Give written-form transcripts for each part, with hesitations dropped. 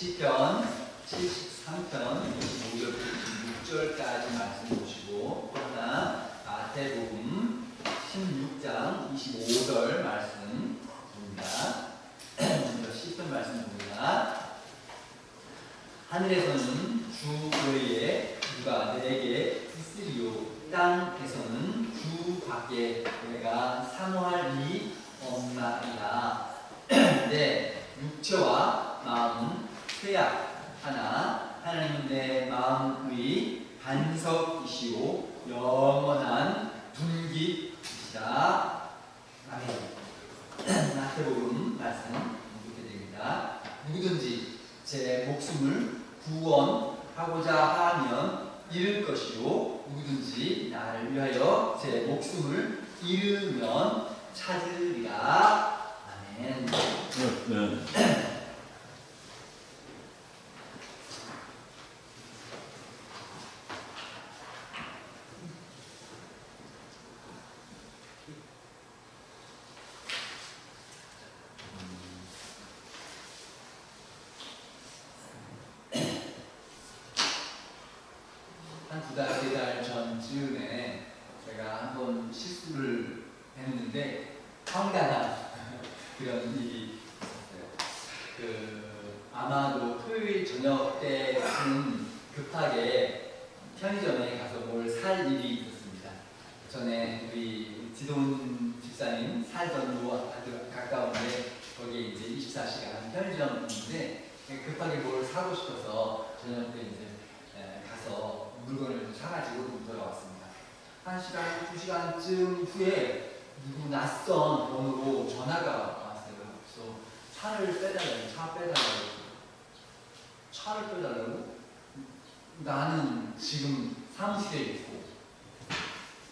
시편 73편 25절까지 말씀 보시고 또 하나 마태복음 16장 25절 말씀 봅니다. 먼저 시편 말씀 봅니다. 하늘에서는 주 외에 누가 내게 있으리요, 땅에서는 주 밖에 내가 사모할 이 없나이다. 내 육체와 마음은 쇠약하나 하나님은 내 마음의 반석이시오 영원한 분깃이시라. 아멘. 마태복음 말씀 이렇게 됩니다. 누구든지 제 목숨을 구원하고자 하면 잃을 것이요, 누구든지 나를 위하여 제 목숨을 잃으면 찾으리라. 아멘. 네. 한 2달, 3달 전쯤에 제가 한번 실수를 했는데 황당한 그런 일이 있었어요. 아마도 토요일 저녁 때는 급하게 편의점에 가서 뭘 살 일이 있었습니다. 전에 우리 지돈 집사님 살던 곳 아주 가까운데 거기에 이제 24시간 편의점인데 급하게 뭘 사고 싶어서 저녁 때 이제 가서 물건을 사가지고 돌아왔습니다. 1시간, 2시간쯤 후에 누구 낯선 번호로 전화가 왔어요. 그래서 차를 빼달라고, 차를 빼달라고? 나는 지금 사무실에 있고,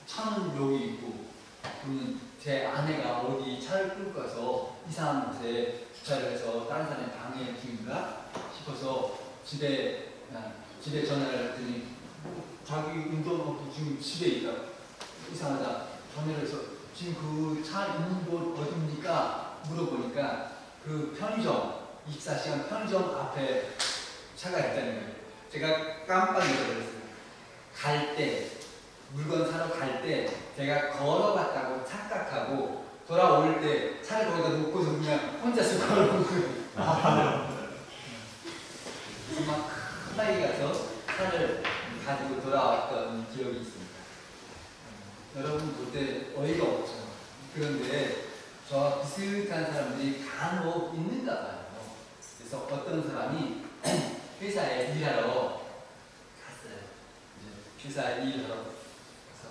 차는 여기 있고, 그러면 제 아내가 어디 차를 끌고 가서 이상한 곳에 주차를 해서 다른 사람의 방해 중인가 싶어서 집에 전화를 했더니 자기 운동하고 지금 집에 있다. 이상하다. 전화를 해서 지금 그 차 있는 곳 어딥니까? 물어보니까 그 편의점, 24시간 편의점 앞에 차가 있다는 거예요. 제가 깜빡 잊어버렸어요. 갈 때, 물건 사러 갈 때 제가 걸어갔다고 착각하고 돌아올 때 차를 거기다 놓고서 그냥 혼자서 걸어온 거예요. 그래서 막 급하게 가서 차를 가지고 돌아왔던 기억이 있습니다. 여러분 볼 때 어이가 없죠. 그런데 저와 비슷한 사람들이 간혹 있는가 봐요. 그래서 어떤 사람이 회사에 일하러 갔어요. 회사에 일하러 가서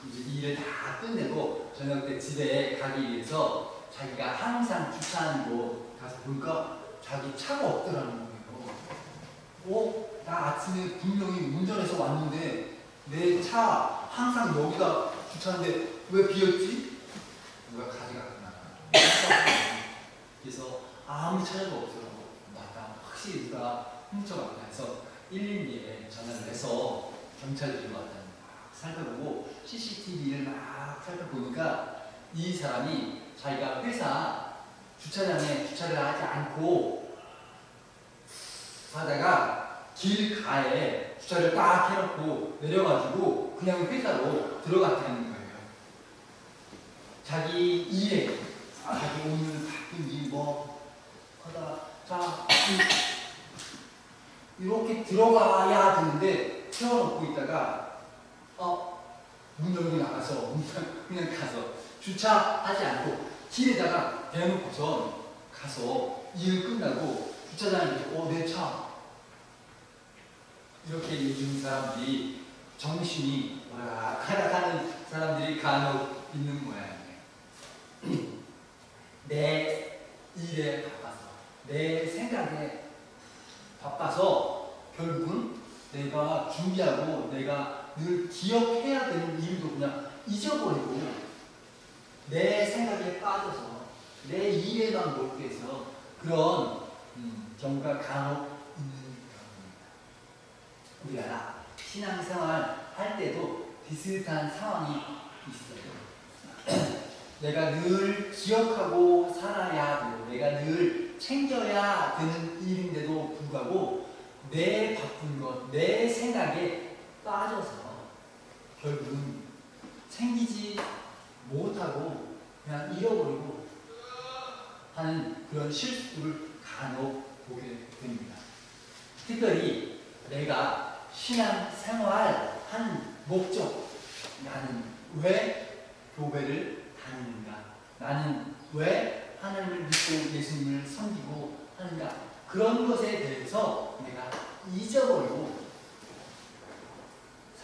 이제 일을 다 끝내고 저녁 때 집에 가기 위해서 자기가 항상 주차하는 곳 가서 보니까 자기 차가 없더라는 거예요. 나 아침에 분명히 운전해서 왔는데 내 차 항상 여기다 주차하는데 왜 비었지? 누가 가져갔구나. 그래서 아무 차례가 없더라고. 맞다. 확실히 누가 훔쳐갔구나 해서 112에 전화를 해서 경찰들이 왔다는 막 살펴보고 CCTV를 막 살펴보니까 이 사람이 자기가 회사 주차장에 주차를 하지 않고 하다가 길가에 주차를 딱 해놓고 내려가지고 그냥 회사로 들어갔다는 거예요. 자기 일에 자기 오늘 바쁜 일 뭐 하다 자 이렇게 들어가야 되는데 세워놓고 있다가 문 열고 나가서 그냥 가서 주차하지 않고 길에다가 대놓고서 가서 일 끝나고 주차장에 내 차 이렇게 요즘 사람들이 정신이 오락가락하는 사람들이 간혹 있는 모양이에요. 내 일에 바빠서, 내 생각에 바빠서 결국은 내가 준비하고 내가 늘 기억해야 되는 일도 그냥 잊어버리고 내 생각에 빠져서 내 일에만 몰두해서 그런 경우가 간혹 우리가 신앙생활 할 때도 비슷한 상황이 있어요. 내가 늘 기억하고 살아야 되고 내가 늘 챙겨야 되는 일인데도 불구하고 내 바쁜 것, 내 생각에 빠져서 결국은 챙기지 못하고 그냥 잃어버리고 하는 그런 실수를 간혹 보게 됩니다. 특별히 내가 신앙생활 한 목적, 나는 왜 교회를 다니는가, 나는 왜 하나님을 믿고 예수님을 섬기고 하는가, 그런 것에 대해서 내가 잊어버리고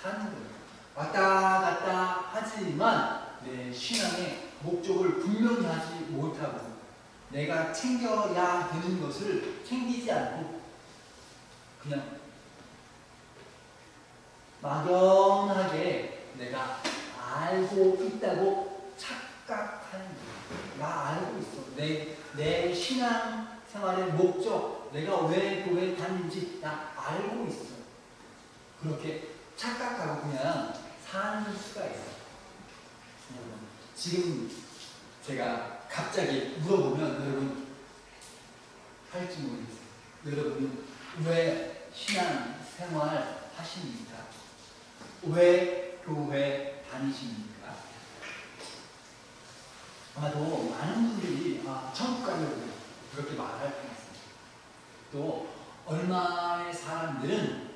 사는 거예요. 왔다 갔다 하지만 내 신앙의 목적을 분명히 하지 못하고 내가 챙겨야 되는 것을 챙기지 않고 그냥 막연하게 내가 알고 있다고 착각하는 거예요. 나 알고 있어. 내 신앙생활의 목적, 내가 왜 교회 다니는지 나 알고 있어. 그렇게 착각하고 그냥 사는 수가 있어요. 지금 제가 갑자기 물어보면 여러분 할지 모르겠어요. 여러분은 왜 신앙생활 하십니까? 왜 교회 다니십니까? 아마도 많은 분들이 천국 가려고 그렇게 말할 것 같습니다. 또 얼마의 사람들은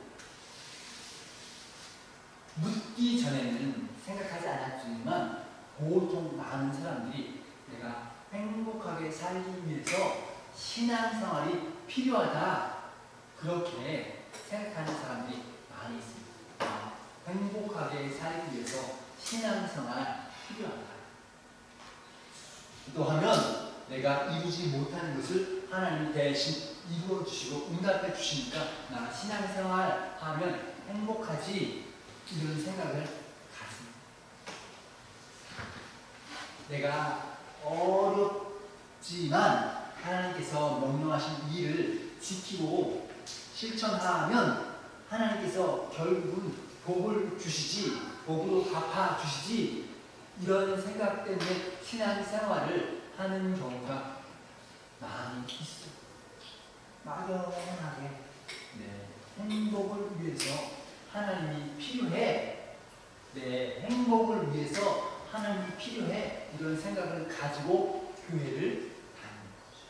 묻기 전에는 생각하지 않았지만 보통 많은 사람들이 내가 행복하게 살기 위해서 신앙생활이 필요하다 그렇게 생각하는 사람들이 많이 있습니다. 행복하게 살기 위해서 신앙생활 필요하다. 또 하면 내가 이루지 못하는 것을 하나님이 대신 이루어 주시고 응답해 주시니까 나 신앙생활 하면 행복하지, 이런 생각을 가집니다. 내가 어렵지만 하나님께서 명령하신 일을 지키고 실천하면 하나님께서 결국은 복을 주시지, 복으로 갚아 주시지, 이런 생각 때문에 신앙생활을 하는 경우가 많이 있어요. 막연하게 행복을 위해서 하나님이 필요해, 내 행복을 위해서 하나님이 필요해, 이런 생각을 가지고 교회를 다니는 거죠.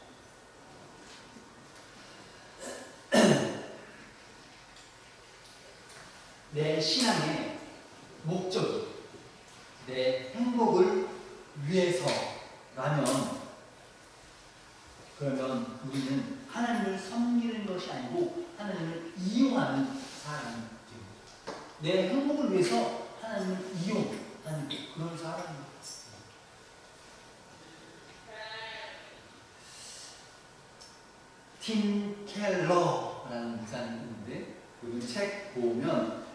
내 신앙의 목적이 내 행복을 위해서라면 그러면 우리는 하나님을 섬기는 것이 아니고 하나님을 이용하는 사람이 됩니다. 내 행복을 위해서 하나님을 이용하는 그런 사람입니다. 팀 켈러라는 목사님이 있는데 그 책 보면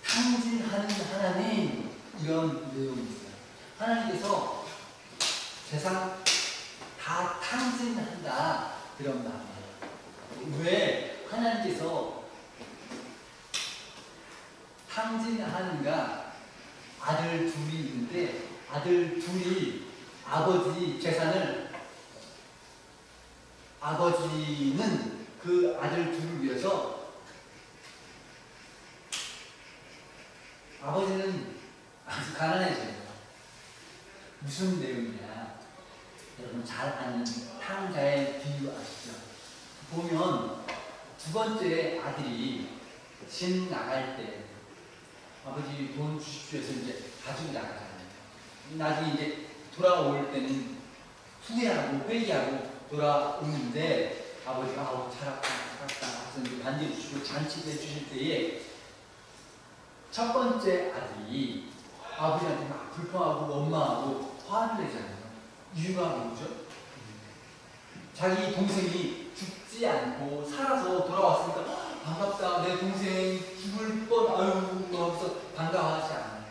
탕진하는 하나님, 이런 내용이 있어요. 하나님께서 세상 다 탕진한다, 그런 말이에요. 왜 하나님께서 탕진하는가? 아들 둘이 있는데 아들 둘이 아버지 재산을, 아버지는 그 아들 둘을 위해서, 아버지는 아주 가난해져요. 무슨 내용이냐? 여러분 잘 아는 탕자의 비유 아시죠? 보면 두 번째 아들이 신 나갈 때 아버지 돈 주십시오 해서 이제 가지고 나가잖아요. 나중에 이제 돌아올 때는 후회하고 회개하고 돌아오는데 아버지가 차랍다 해서 이제 반지 주시고 잔치를 해주실 때에 첫 번째 아들이 아버지한테 막 불평하고 원망하고 화를 내잖아요. 이유가 뭐죠? 자기 동생이 죽지 않고 살아서 돌아왔으니까 반갑다, 내 동생 죽을 뻔, 아유, 하면서 반가워하지 않아요.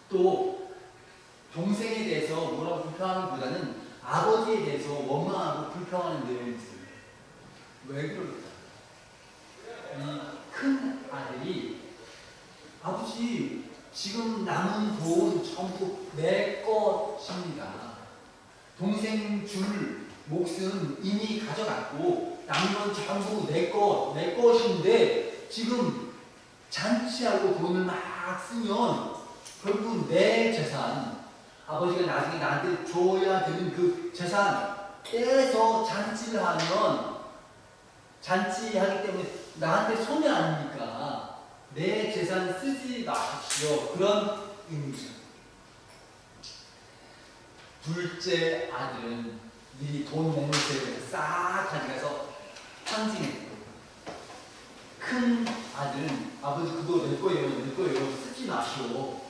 또 동생에 대해서 뭐라고 불평하기보다는 아버지에 대해서 원망하고 불평하는 내용이 있어요. 왜 그럴까? 이 큰 아들이 아버지 지금 남은 돈 전부 내 것입니다. 동생 줄 몫은 이미 가져갔고 남은 건 전부 내 것인데 지금 잔치하고 돈을 막 쓰면 결국 내 재산, 아버지가 나중에 나한테 줘야 되는 그 재산 떼서 잔치를 하면 잔치하기 때문에 나한테 손해 아닙니까? 내 재산 쓰지 마십시오. 그런 의미죠. 둘째 아들은 미리 돈 내는 세를 싹 가져가서 상징했고, 큰 아들은 아버지 그거 내 거예요. 쓰지 마시오.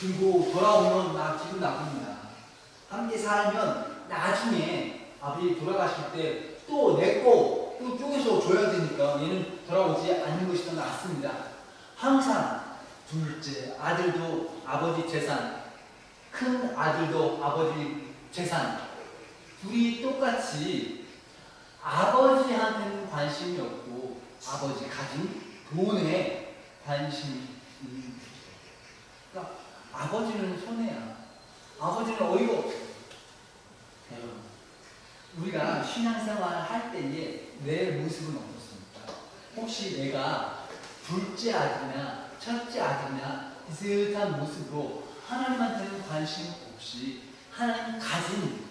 그리고 돌아오면 나 기분 나쁩니다. 함께 살면 나중에 아버지 돌아가실 때 또 내 거 또 쪼개서 줘야 되니까 얘는 돌아오지 않는 것이 더 낫습니다. 항상 둘째 아들도 아버지 재산, 큰 아들도 아버지 재산, 둘이 똑같이 아버지한테는 관심이 없고 아버지 가진 돈에 관심이 있는 거죠. 그러니까 아버지는 손해야. 아버지는 어이가 없어. 여러분, 우리가 신앙생활 할 때에 내 모습은 어떻습니까? 혹시 내가 둘째 아들이나 첫째 아들이나 비슷한 모습으로 하나님한테는 관심 없이 하나님 가진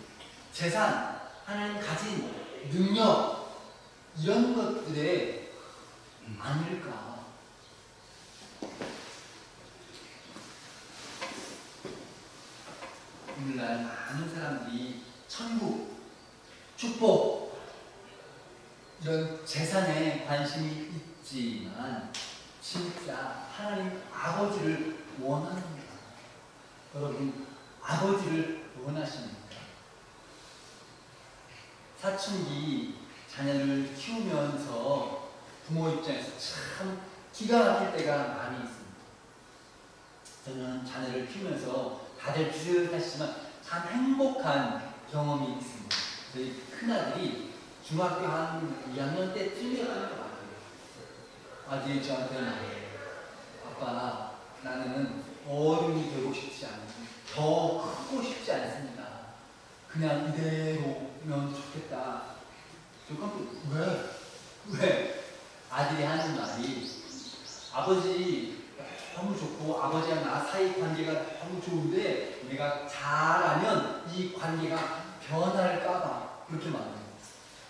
재산, 하나님 가진 능력 이런 것들에 아닐까? 오늘날 많은 사람들이 천국, 축복 이런 재산에 관심이 있지만 진짜 하나님 아버지를 원합니다. 여러분, 아버지를 원하십니까? 사춘기 자녀를 키우면서 부모 입장에서 참 기가 막힐 때가 많이 있습니다. 저는 자녀를 키우면서 다들 비슷하시지만 참 행복한 경험이 있습니다. 저희 큰아들이 중학교 한 2학년 때쯤이었던 것 같아요. 아들이 저한테 말해요. 아빠, 나는 어른이 되고 싶지 않고 더 크고 싶지 않습니다. 그냥 이대로면 좋겠다. 저 깜짝 왜? 아들이 하는 말이 아버지 너무 좋고 아버지와 나 사이 관계가 너무 좋은데 내가 잘하면 이 관계가 변할까봐 그렇게 말해요.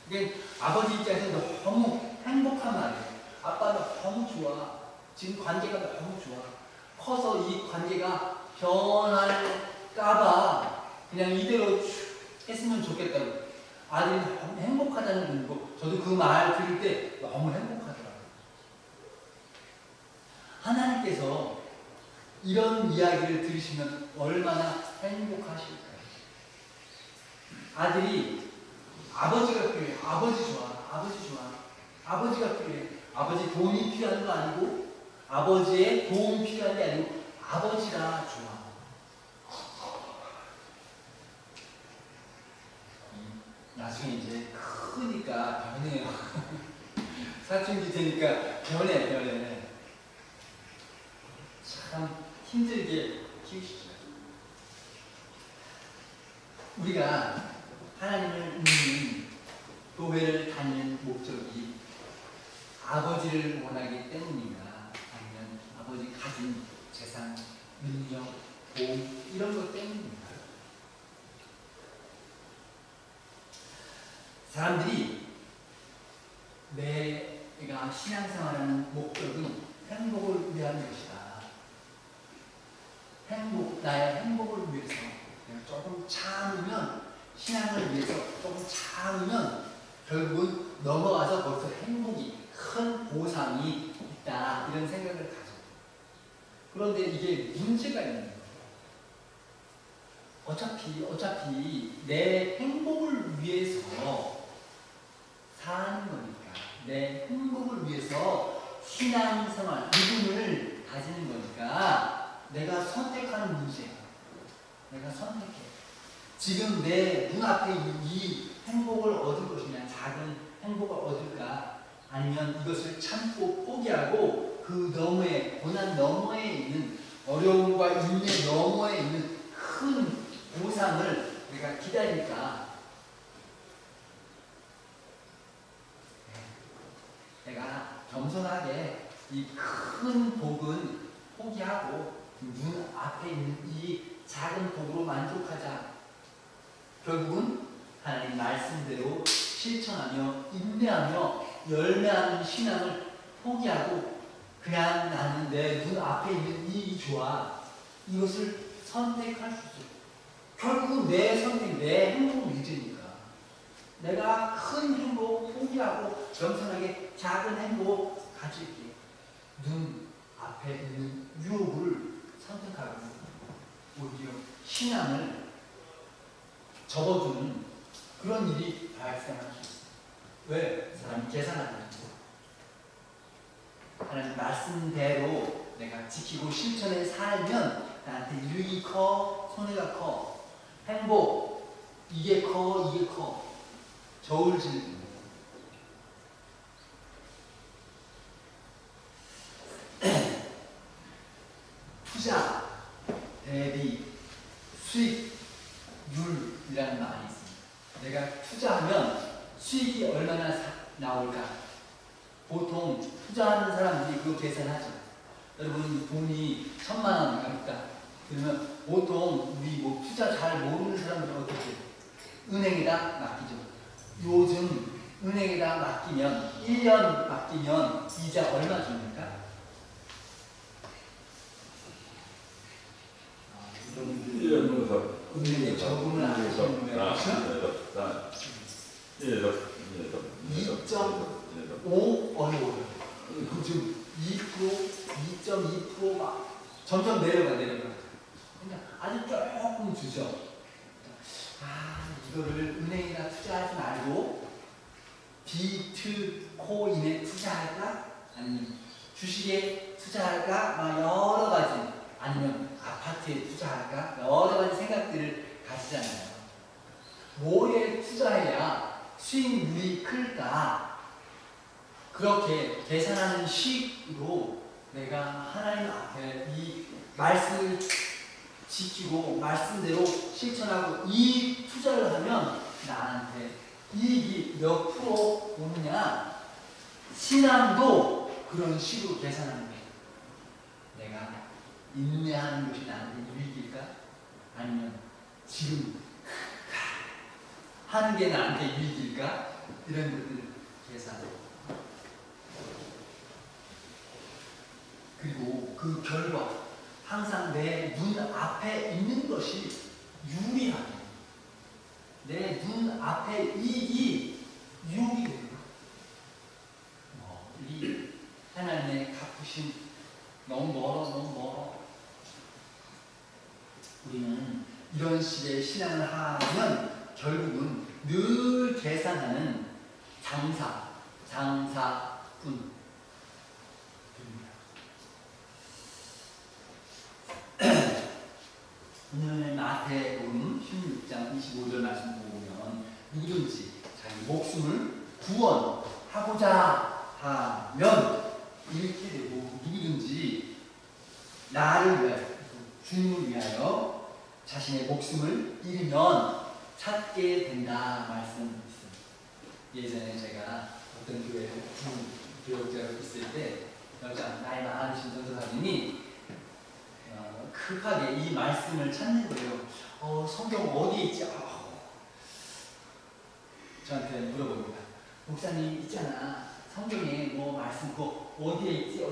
그게 아버지 입장에서 너무 행복한 말이에요. 아빠 나 너무 좋아. 지금 관계가 너무 좋아. 커서 이 관계가 변할까봐 그냥 이대로 했으면 좋겠다고. 아들이 너무 행복하다는 의미고 저도 그 말 들을 때 너무 행복하더라고요. 하나님께서 이런 이야기를 들으시면 얼마나 행복하실까요? 아들이 아버지가 필요해. 아버지 좋아. 아버지가 필요해. 아버지 돈이 필요한 거 아니고 아버지의 도움이 필요한 게 아니고 아버지가 좋아. 나중에 이제 크니까 변해요. 사춘기 되니까 변해. 참 힘들게 키우시죠. 우리가 하나님을 믿는 교회를 다니는 목적이 아버지를 원하기 때문인가? 아니면 아버지 가진 재산, 능력, 돈 이런 것 때문인가? 사람들이 내가 신앙생활하는 목적은 행복을 위한 것이다. 나의 행복을 위해서 내가 조금 참으면, 신앙을 위해서 조금 참으면 결국은 넘어가서 벌써 행복이, 큰 보상이 있다. 이런 생각을 가져. 그런데 이게 문제가 있는 거예요. 어차피 내 행복을 위해서 사는 거니까, 내 행복을 위해서 신앙생활, 믿음을 가지는 거니까 내가 선택하는 문제야. 내가 선택해. 지금 내 눈앞에 이 행복을 얻을 것이냐, 작은 행복을 얻을까? 아니면 이것을 참고 포기하고 그 너머에, 고난 너머에 있는 어려움과 인내 너머에 있는 큰 보상을 내가 기다리니까 내가 겸손하게 이 큰 복은 포기하고 눈 앞에 있는 이 작은 복으로 만족하자. 결국은 하나님 말씀대로 실천하며 인내하며 열매하는 신앙을 포기하고 그냥 나는 내 눈 앞에 있는 이 좋아 이것을 선택할 수 있어요. 결국은 내 선택, 내 행복을 믿으니까 내가 큰 행복 포기하고 겸손하게 작은 행복 가질게. 눈 앞에 있는 유혹을 선택하고 오히려 신앙을 접어두는 그런 일이 발생할 수 있어요. 왜? 사람이 계산하는 하나님 말씀대로 내가 지키고 실천해 살면 나한테 유익이 커, 손해가 커. 행복, 이게 커, 이게 커. 저울질. 투자 대비 수익률이라는 말이 있습니다. 내가 투자하면 수익이 얼마나 나올까? 보통 투자하는 사람들이 그거 계산하죠. 여러분 돈이 1000만 원이가 있다. 그러면 보통 우리 뭐 투자 잘 모르는 사람들은 어떻게 해요? 은행에다 맡기죠. 요즘 은행에다 맡기면 1년 맡기면 이자 얼마 줍니까? 은행에 적응을 안 하시는 거예요. 2.5 어려워요. 지금 2%, 2.2% 막 점점 내려가. 그냥 아주 조금 주죠. 이거를 은행에다 투자하지 말고 비트코인에 투자할까? 아니면 주식에 투자할까? 막 여러 가지. 아니면 아파트에 투자할까? 여러 가지 생각들을 가지잖아요. 뭐에 투자해야 수익률이 클까? 그렇게 계산하는 식으로 내가 하나님 앞에 이 말씀을 지키고 말씀대로 실천하고 이 투자를 하면 나한테 이익이 몇 프로 오느냐? 신앙도 그런 식으로 계산하는 거예요. 내가 인내하는 것이 나한테 유익일까? 아니면 지금 하는 게 나한테 유익일까? 이런 것들 계산해요. 그리고 그 결과 항상 내 눈 앞에 있는 것이 유리하게 내 눈 앞에 이익이 유익이 돼요. 이 하나님의 갚으신 너무 멀어. 우리는 이런 식의 신앙을 하면 결국은 늘 계산하는 장사꾼. 오늘 마태복음 16장 25절 말씀 보면 누구든지 자기 목숨을 구원하고자 하면 잃게 되고 누구든지 나를 위하여 주님을 위하여 자신의 목숨을 잃으면 찾게 된다 말씀 있습니다. 예전에 제가 어떤 교회에 교역자로 있을 때 여자 나이 많으신 전도사님이 급하게 이 말씀을 찾는 거예요. 성경 어디에 있지? 저한테 물어봅니다. 목사님 있잖아. 성경에 뭐 말씀 그거 어디에 있지?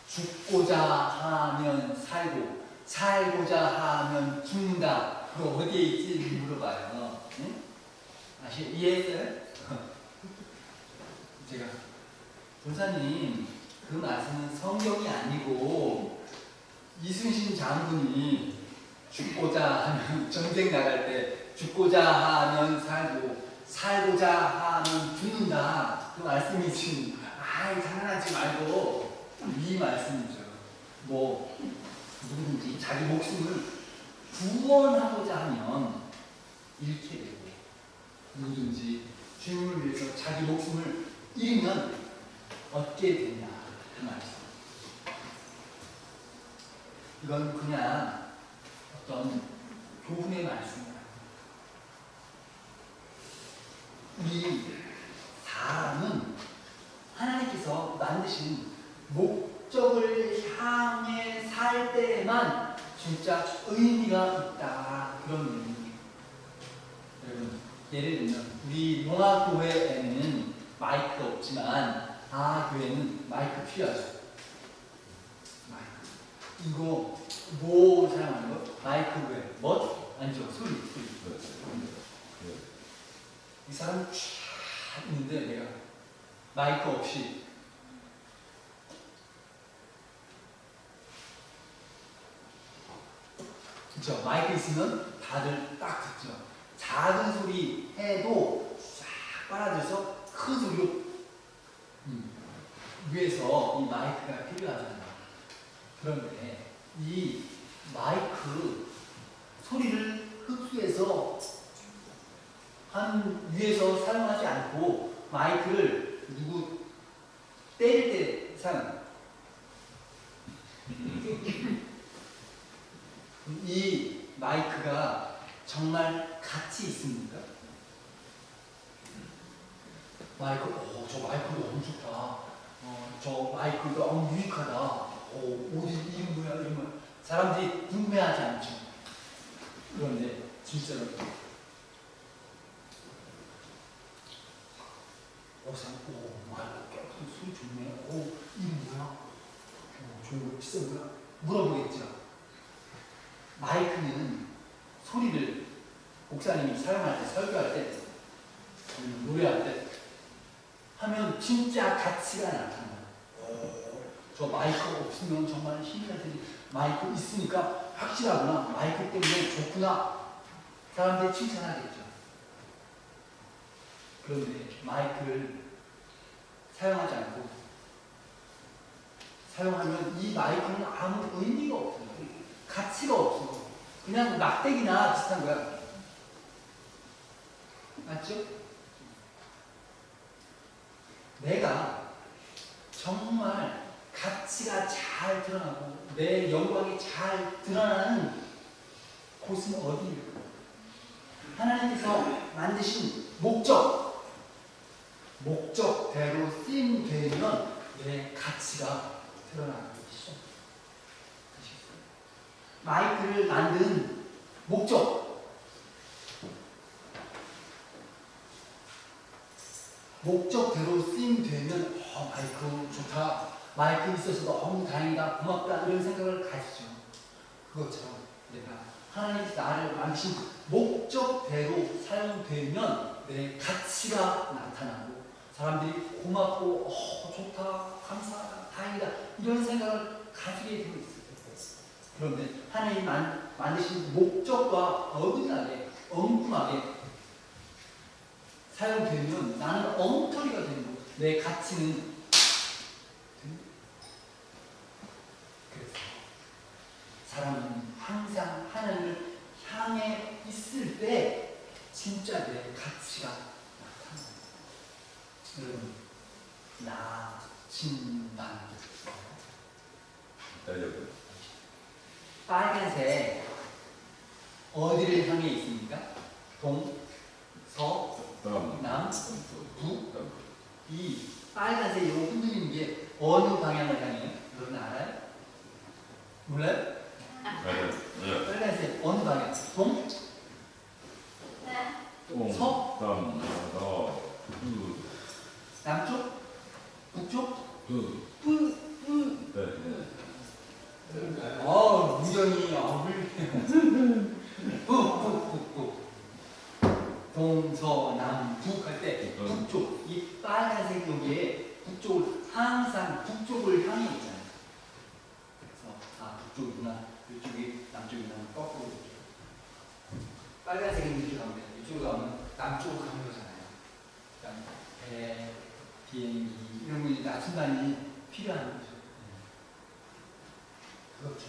죽고자 하면 살고 살고자 하면 죽는다. 그거 어디에 있지? 물어봐요. 응? 이해했어요? 제가 전사님 그 말씀은 성경이 아니고 이순신 장군이 죽고자 하면 전쟁 나갈 때 죽고자 하면 살고 살고자 하면 죽는다. 그 말씀이지. 장난하지 말고 이 말씀이죠. 뭐 누구든지 자기 목숨을 구원하고자 하면 잃게 되고 누구든지 주님을 위해서 자기 목숨을 잃으면 얻게 된다. 그 말씀. 이건 그냥 어떤 교훈의 말씀이야. 우리 사람은 하나님께서 만드신 목적을 향해 살 때에만 진짜 의미가 있다. 그런 의미예요. 여러분, 예를 들면 우리 농학교회에는 마이크가 없지만 교회는 마이크 필요하죠. 마이크. 이거 뭐 사용하는 거? 마이크 왜? 멋? 아니죠. 소리. 이 사람 쫙 있는데 내가 마이크 없이 그쵸? 마이크 있으면 다들 딱 듣죠. 작은 소리 해도 쫙 빨아들여서 큰 소리로 위에서 이 마이크가 필요하잖아요. 그런데 이 마이크 소리를 흡수해서 한 위에서 사용하지 않고 마이크를 누구 때릴 때 사용. 이 마이크가 정말 가치 있습니까? 마이크, 저 마이크 너무 좋다. 저 마이크 너무 유익하다. 어디 이름 뭐야? 사람들이 궁금해하지 않죠. 그런데 진짜로 마이크 소리 좋네. 이름 뭐야? 좋은 거 비싼 거야? 물어보겠죠. 마이크는 소리를 목사님이 사용할 때, 설교할 때, 노래할 때 하면 진짜 가치가 나타나요. 저 마이크 없으면 정말 힘이 날 텐데 마이크 있으니까 확실하구나. 마이크 때문에 좋구나. 사람들이 칭찬하겠죠. 그런데 마이크를 사용하지 않고 사용하면 이 마이크는 아무 의미가 없어요. 가치가 없어. 그냥 막대기나 비슷한 거야. 맞죠? 내가 정말 가치가 잘 드러나고 내 영광이 잘 드러나는 곳은 어디일까? 하나님께서 만드신 목적대로 쓰임되면 내 가치가 드러나는 것이죠. 마이크를 만든 목적대로 쓰임되면 마이크 좋다. 마이크 있어서 너무 다행이다. 고맙다. 이런 생각을 가지죠. 그것처럼 내가 하나님께서 나를 만드신 목적대로 사용되면 내 가치가 나타나고 사람들이 고맙고 좋다. 감사하다. 다행이다. 이런 생각을 가지게 되고 있어요. 그런데 하나님이 만드신 목적과 어긋나게 엉뚱하게 사용되면 나는 엉터리가 되는 거예요. 내 가치는 그래서 사람은 항상 하나님을 향해 있을 때 진짜 내 가치가 나타나요. 여러분, 나침반 빨간색 어디를 향해 있습니까? 동, 서, 남, 북. 이 빨간색 이 흔들리는 게 어느 방향을 향해요? 여러분 알아요? 몰라요? 빨간색 어느 방향? 동? 서? 남쪽? 북쪽? 무전이 북. 동서남북 할 때 북쪽, 이 빨간색 여기에 북쪽을 항상 북쪽을 향해 있잖아요. 그래서 북쪽이구나, 이쪽이 남쪽이구나, 거꾸로 빨간색은 이쪽으로 가면 돼요. 이쪽으로 가면 남쪽으로 가는 거잖아요. 그러니까 배, 비행기 이런 거 나침반이 필요한 거죠. 그렇죠.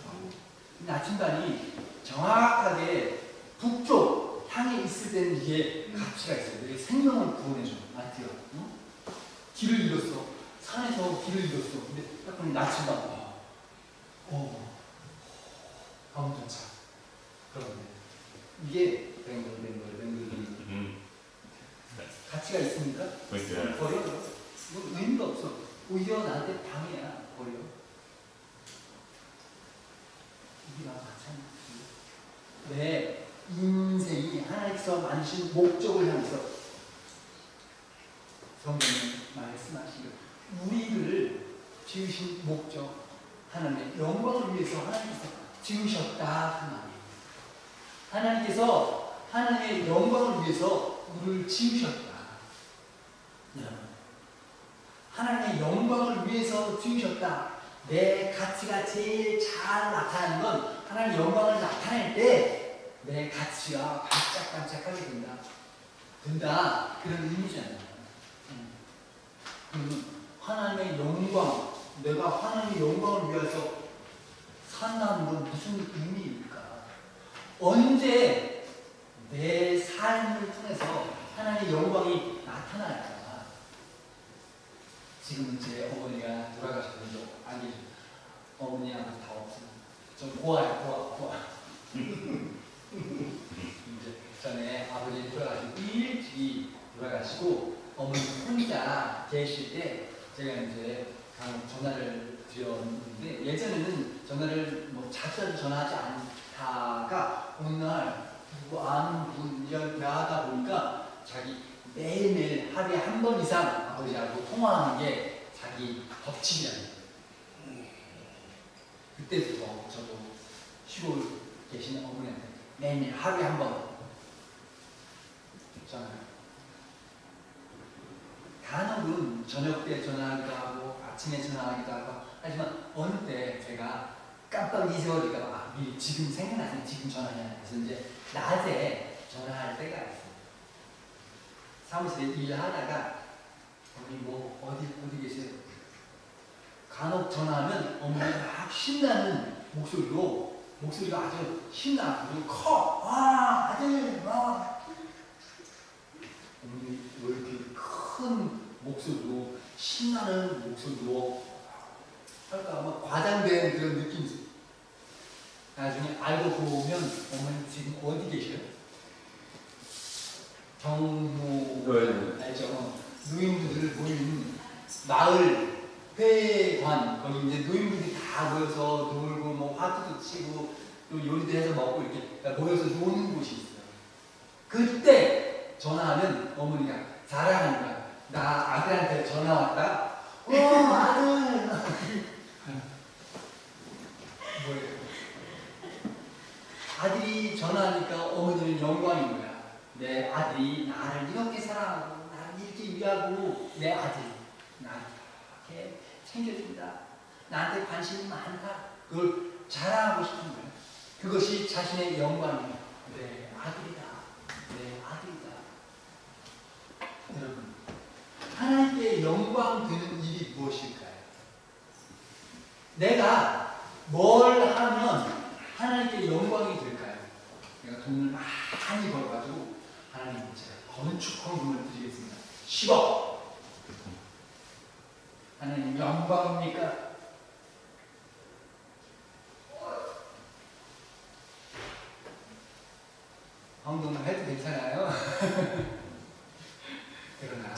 나침반이 정확하게 북쪽 향해 있을 때는 이게 가치가 있어요. 이게 생명을 구원해줘. 맞죠? 응? 길을 잃었어. 산에서 길을 잃었어. 근데 딱 보니 나침반. 검도차. 그런데 이게 뱅글 가치가 있습니까? 버려. 뭐 의미가 없어. 오히려 나한테 방해야. 버려. 우리가 마찬가지. 내 인생이 하나님께서 만드신 목적을 향해서 성경에 말씀하시기를 우리를 지으신 목적 하나님의 영광을 위해서 하나님께서 지으셨다 그 말이에요. 하나님께서 하나님의 영광을 위해서 우리를 지으셨다. 하나님의 영광을 위해서 지으셨다. 내 가치가 제일 잘 나타나는 건 하나님의 영광을 나타낼 때 내 가치가 반짝반짝하게 된다. 그런 의미잖아요. 하나님의 영광, 내가 하나님의 영광을 위해서 산다는 건 무슨 의미일까? 언제 내 삶을 통해서 하나님의 영광이 나타날까? 지금은 제 어머니가 돌아가셨는데 안 계셔. 어머니 아버지 다 없어요. 좀 고아요. 이제 전에 아버지 돌아가시고 일찍이 돌아가시고 어머니 혼자 계실 때 제가 이제 간혹 전화를 드렸는데 예전에는 전화를 뭐 자주 전화하지 않다가 어느 날 누구 아는 분 이렇게 하다 보니까 자기 매일매일 하루에 한 번 이상 아버지하고 통화하는 게 자기 법칙이라는 거예요. 그때부터 저도 시골 계신 어머니한테 매일매일 하루에 한 번 전화를 간혹은 저녁 때 전화하기도 하고 아침에 전화하기도 하고 하지만 어느 때 제가 깜빡 잊어버릴까 미리 지금 생각나서 지금 전화해야 그래서 이제 낮에 전화할 때가 있어요. 사무실에 일하다가 어머니 뭐 어디 계세요? 간혹 전화하면 어머니가 막 신나는 목소리가 아주 신나고 커! 와! 아들! 와! 어머니 왜 이렇게 큰 목소리로 신나는 목소리로 할까 막 과장된 그런 느낌이 있어요. 나중에 알고 보면 어머니 지금 어디 계셔요? 경무 알죠? 노인분들 모이는 마을 회관 거기 이제 노인분들이 다 모여서 놀고 뭐 화투도 치고 또 요리도 해서 먹고 이렇게 모여서 노는 곳이 있어요. 그때 전화하면 어머니가 자랑하는 거야. 나 아들한테 전화 왔다. 아들. 뭐예요? 아들이 전화하니까 어머니는 영광인 거야. 내 아들이 나를 이렇게 사랑하고 나를 이렇게 위하고 내 아들이 나를 이렇게 챙겨준다. 나한테 관심이 많다. 그걸 자랑하고 싶은 거야. 그것이 자신의 영광이야. 내 아들이다. 내 아들이다. 여러분, 하나님께 영광 되는 일이 무엇일까요? 내가 뭘 하면 하나님께 영광이 될까요? 내가 돈을 많이 벌어가지고 하나님 제가 건축 헌금을 드리겠습니다. 10억. 하나님 영광입니까? 헌금을 해도 괜찮아요. 그러나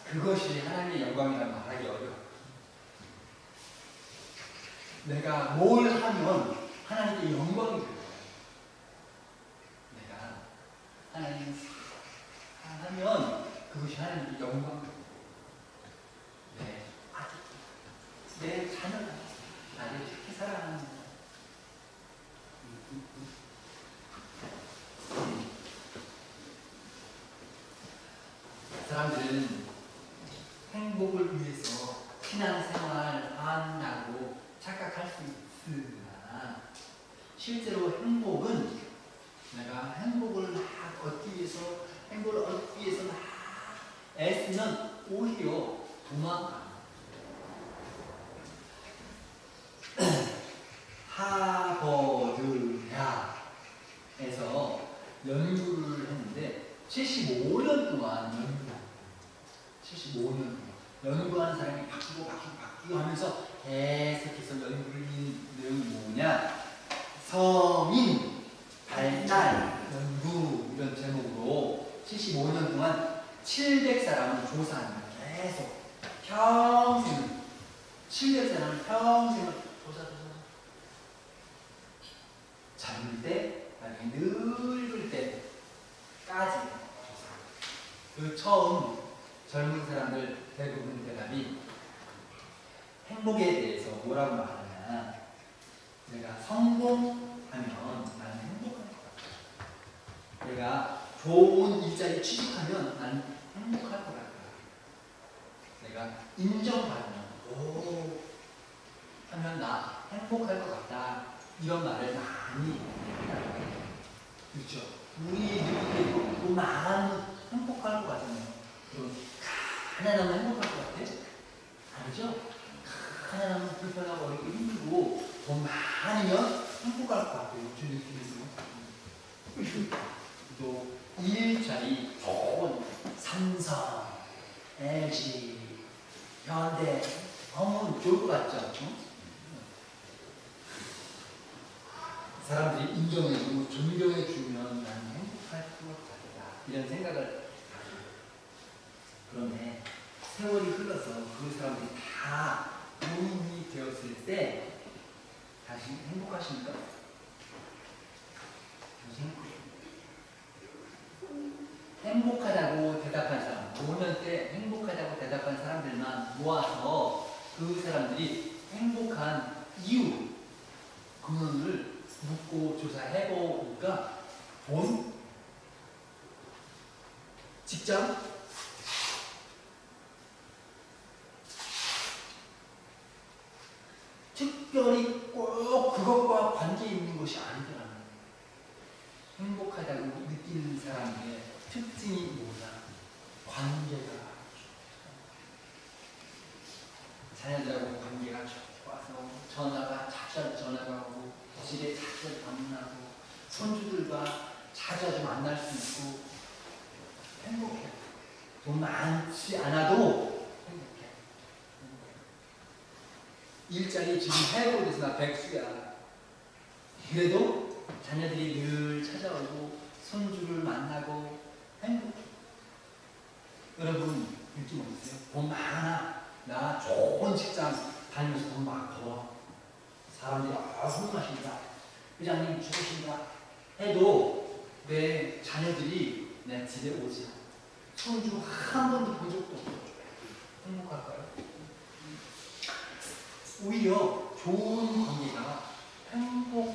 그것이 하나님의 영광이라고 말하기 어려워. 내가 뭘 하면 하나님께 영광이 될 거야. 내가 하나님을 사랑하면 그것이 하나님께 영광이 될 거야. 내 아들, 내 자녀가 나를 이렇게 사랑하는 거야. 사람들은 행복을 위해서 신앙생활 한다고 착각할 수 있으나 실제로 행복은 내가 행복을 막 얻기 위해서 행복을 얻기 위해서 막 애쓰면 오히려 도망가. 하버드야에서 연구를 했는데 75년 동안 75년 연구하는 사람이 바뀌고 하면서 계속해서 연구를 한 내용이 뭐냐? 성인 평생을 조사조사 젊을 때, 나중에 늙을 때까지 조사. 그 처음 젊은 사람들 대부분 대답이 행복에 대해서 뭐라고 말하냐. 내가 성공하면 나는 행복할 것 같아. 내가 좋은 일자리 취직하면 나는 행복할 것 같아. 내가 인정받으면 오 하면 나 행복할 것 같다. 이런 말을 많이 한다고. 그렇죠? 우리 누구에도 돈 많으면 행복할 것 같잖아요. 그럼 가난하면 행복할 것 같아? 아니죠? 가난하면 불편하고 어렵고 힘들고 돈 많으면 행복할 것 같아요. 제 느낌에서. 또 일자리 좋은 삼성, LG, 현대 하면 좋을 것 같죠? 사람들이 인정해주고 존경해주면 나는 행복할 것 같다. 이런 생각을 가져요. 그런데 세월이 흘러서 그 사람들이 다 노인이 되었을 때 다시 행복하십니까? 행복하다고 대답한 사람, 노년 때 행복하다고 대답한 사람들만 모아서 그 사람들이 행복한 이유, 근원을 묻고 조사해보니까 돈, 직장, 특별히 꼭 그것과 관계 있는 것이 아니더라고요. 행복하다고 느끼는 사람의 특징이 뭐냐? 관계가 좋다. 자녀들하고 관계가 좋아서 전화가 자주 전화가 오고 집에 자주 만나고 손주들과 자주 만날 수 있고 행복해. 돈 많지 않아도 행복해. 일자리 지금 해고돼서 나 백수야. 그래도 자녀들이 늘 찾아오고 손주를 만나고 행복해. 여러분 느낌 어떠세요? 돈 많아. 나 좋은 직장 다니면서 돈 막 벌어. 사람들이 훌륭하신다. 회장님 죽으신다. 해도 내 자녀들이 내 집에 오지 않아. 손주 한 번도 본 적도 없어. 행복할까요? 오히려 좋은 관계가 행복을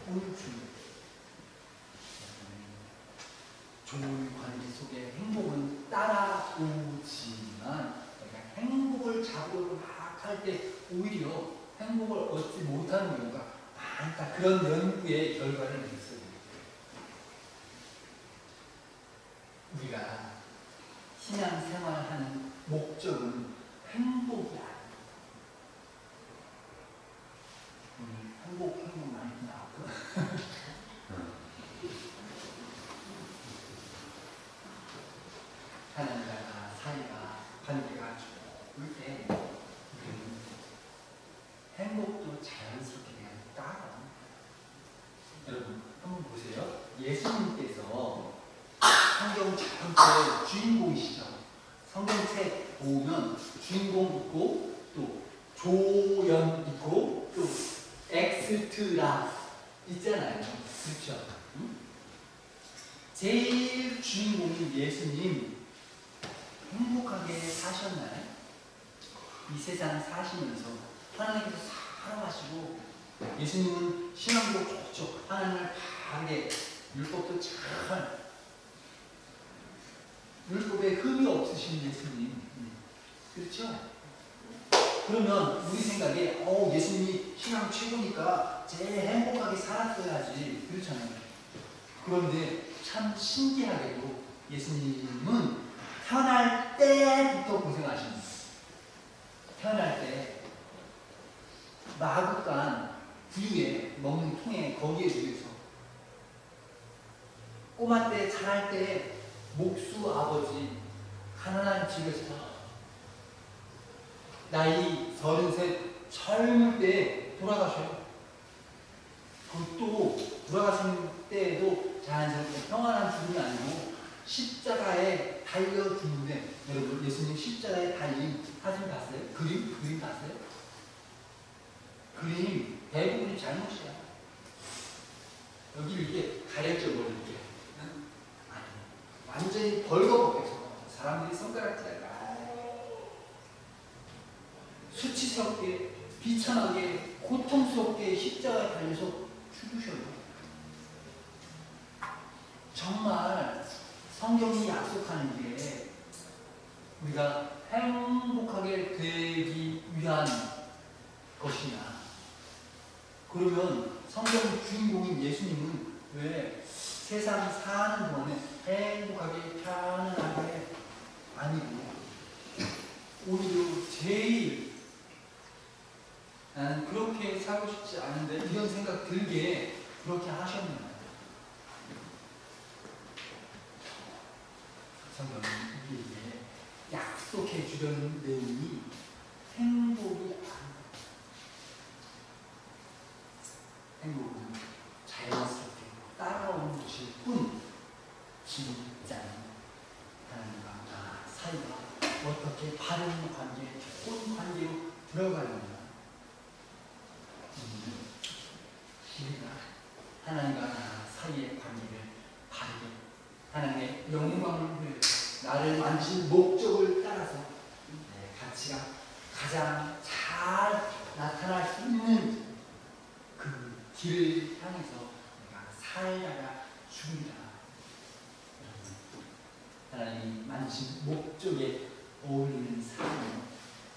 줍니다. 좋은 관계 속에 행복은 따라오지만 내가 행복을 잡으려고 막 할 때 오히려 행복을 얻지 못하는 경우가 많다. 그런 연구의 결과를 냈어요. 우리가 신앙생활을 하는 목적은 행복이 아닙니다. 행복 많이 나왔고 하나님과 사이가 관계가 좋을 때 행복도 자연스럽게 그냥 따라옵니다. 여러분 한번 보세요. 예수님께서 성경 전체 주인공이시죠. 성경책 보면 주인공 있고 또 조연 있고 또 엑스트라 있잖아요. 그렇죠? 응? 제일 주인공인 예수님 행복하게 사셨나요? 이 세상 사시면서 하나님께서 사랑하시고 예수님은 신앙도 좋죠. 하나님을 바르게 율법도 잘 율법에 흠이 없으신 예수님. 그렇죠? 그러면 우리 생각에 예수님이 신앙 최고니까 제일 행복하게 살았어야지. 그렇잖아요. 그런데 참 신기하게도 예수님은 태어날 때부터 고생하십니다. 태어날 때 마구간 부유에 먹는 통에 거기에 누워서 꼬마 때 자랄 때 목수 아버지 가난한 집에서 나이 33 젊을 때 돌아가셔요. 그것도 돌아가신 때에도 자연스럽게 평안한 죽음이 아니고 십자가에 달려 죽는데 여러분 예수님 십자가에 달린 사진 봤어요? 그림 봤어요? 그림 대부분이 잘못이야. 여기 이렇게 가려져 버리게. 아니, 완전히 벌거벗겨서 사람들이 손가락질하고 수치스럽게 비참하게 고통스럽게 십자가에 달려서 죽으셔요. 정말 성경이 약속하는 게 우리가 행복하게 되기 위한 것이냐. 그러면 성경 주인공인 예수님은 왜 세상 사는 동안에 행복하게 편안하게 아니고 오히려 제일 나는 그렇게 살고 싶지 않은데 이런 생각 들게 그렇게 하셨나요? 성경은 우리에게 약속해 주려는 내용이 행복이 아니다. 행복은 자연스럽게 따라오는 것일 뿐 진짜 하나님과 나 사이가 어떻게 바른 관계, 좋은 관계로 들어가려면 우리가 하나님과 나 사이의 관계를 바르게 하나님의 영광을 위해 나를 만드신 목적을 따라서 내 가치가 가장 잘 나타날 수 있는 그 길을 향해서 내가 살다가 죽는다. 하나님이 만드신 목적에 어울리는 삶을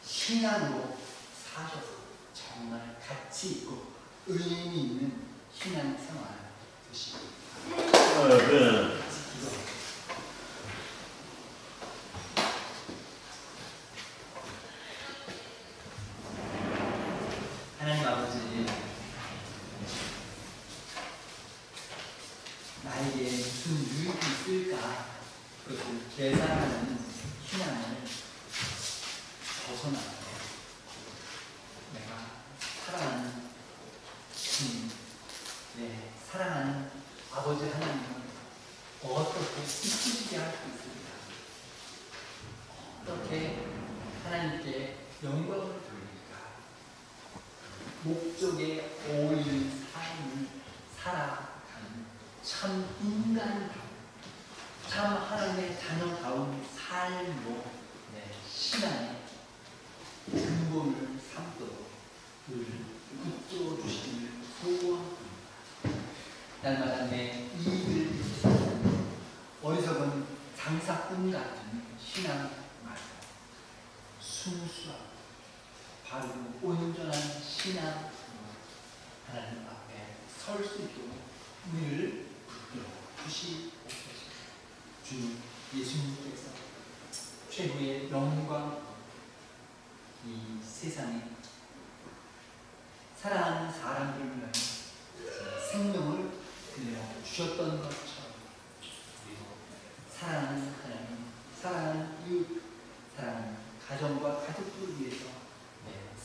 신앙으로 사셔서 정말 가치 있고 의미 있는 신앙 생활 되시고 하나님 아버지, 나에게 무슨 유익이 있을까 그것을 계산하는 신앙을 벗어나고 내가 사랑하는 주님, 사랑하는 아버지 하나님을 어떻게 기쁘시게 할 수 있습니까? 어떻게 하나님께 영광을 돌릴까? 목적에 어울리는 삶을 살아가는 참 인간다운, 참 하나님의 자녀다운 삶으로 내 신앙의 근본을 삼도록 늘 붙들어 주시기를 소원합니다. 날마다 내 이익을 위해서 어리석은 장사꾼 같은 신앙 말고 순수하고 바르고 온전한 신앙으로 하나님 앞에 설 수 있도록 우리를 붙들어 주시옵소서. 주 예수님께서 최고의 영광 이 세상에 사랑하는 사람들을 위하여 생명을 주셨던 것처럼 그리고 사랑하는 하나님, 사랑하는 이웃, 사랑하는 가정과 가족들을 위해서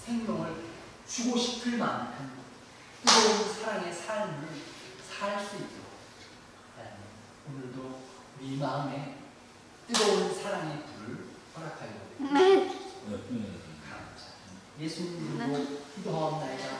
생명을 주고 싶을 만큼 뜨거운 사랑의 삶을 살 수 있도록 하나님, 오늘도 우리 마음에 뜨거운 사랑의 불을 허락하여 주옵소서. 감사합니다. 예수님으로 기도하옵나이다.